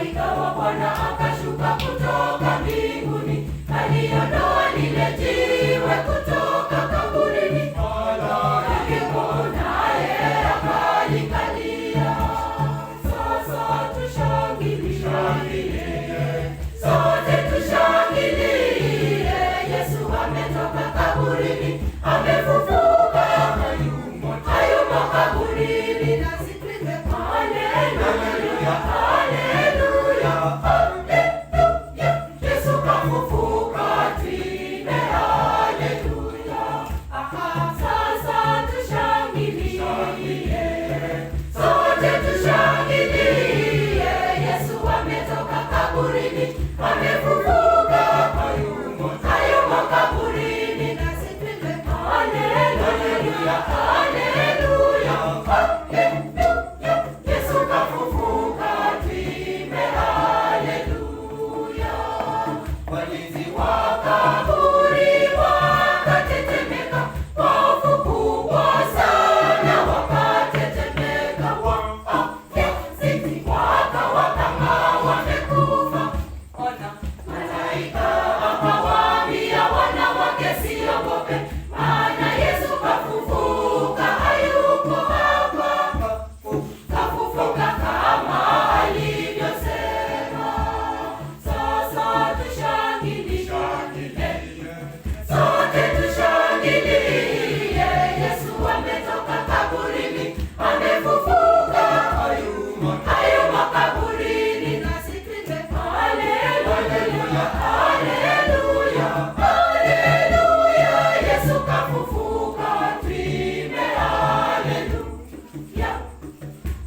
malaika wa Bwana akashuka kutoka mbinguni, aliondoa lile jiwe kutoka kaburini, naye akalikalia. Sasa tushangilie, sote tushangilie, Yesu ametoka kaburini, amefufuka, hayumo kaburini, nasi tuimbe haleluya, haleluya, haleluya, Yesu kafufuka, tuimbe haleluya. Sasa tushangilie, sote tushangilie, Yesu ametoka kaburini, amefufuka, hayumo kaburini, nasi tuimbe haleluya, haleluya, haleluya, Yesu kafufuka, tuimbe haleluya. Walinzi wa kaburi wakatetemeka, kwa hofu kubwa sana wakatetemeka, walinzi wakawa kama wamekufa. Ona, malaika akawaambia wanawake, siogope, maana Yesu kafufuka, hayuko hapa, kafufuka kama alivyosema. Sasa tushangilie, sote tushangilie, Yesu ametoka kaburini, amefufuka, hayumo kaburini, nasi tuimbe haleluya, haleluya, haleluya, Yesu kafufuka, tuimbe haleluya.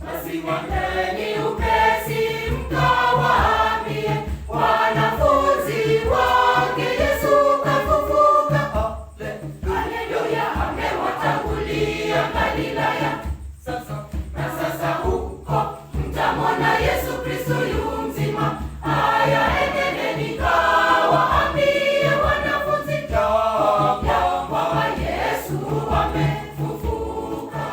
Basi wendeni upesi mkawaambie wanafunzi wake, Yesu kafufuka, haleluya, amewatangulia Galilaya. Na sasa huko mtamwona Yesu Kristo yu mzima. Haya, enendeni mkawaambie wanafunzi ya kwamba Yesu amefufuka.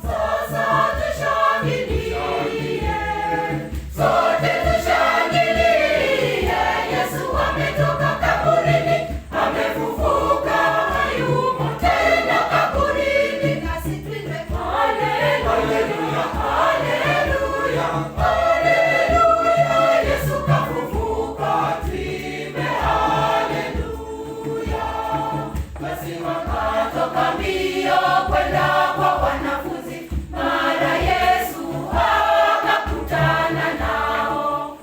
Sasa tushangilie, sote tushangilie, Yesu ametoka kaburini, amefufuka, hayumo tena kaburini, nasi tuimbe haleluya, haleluya, haleluya, Yesu kafufuka, tuimbe haleluya. Basi wakatoka mbio kwenda kwa wanafunzi, mara Yesu akakutana nao,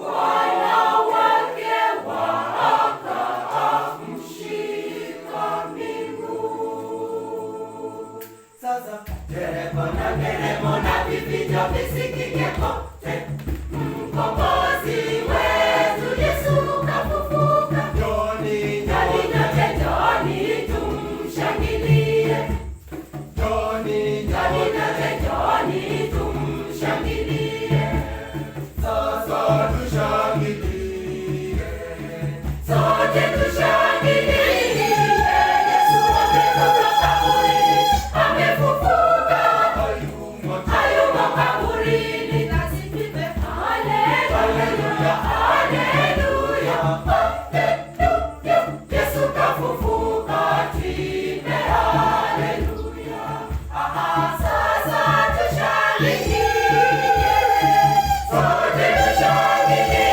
wanawake wakamshika miguu. Sasa nderemo na nderemo na vifijo visikike kote, mkombozi wetu Yesu kafufuka. Njoni nyote, njoni tumshangilie, njoni nyote, njoni tumshangilie. Sasa tushangilie, sote tushangilie, Yesu ametoka kaburini, amefufuka, hayumo kaburini, nasi tuimbe haleluya, haleluya, haleluya, Yesu kafufuka, tuimbe haleluya. Sasa tushangilie, sote tushangilie,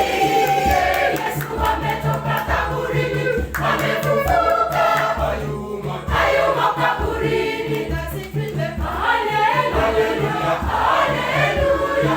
Yesu ametoka kaburini, amefufuka, hayumo kaburini, nasi tuimbe haleluya, haleluya.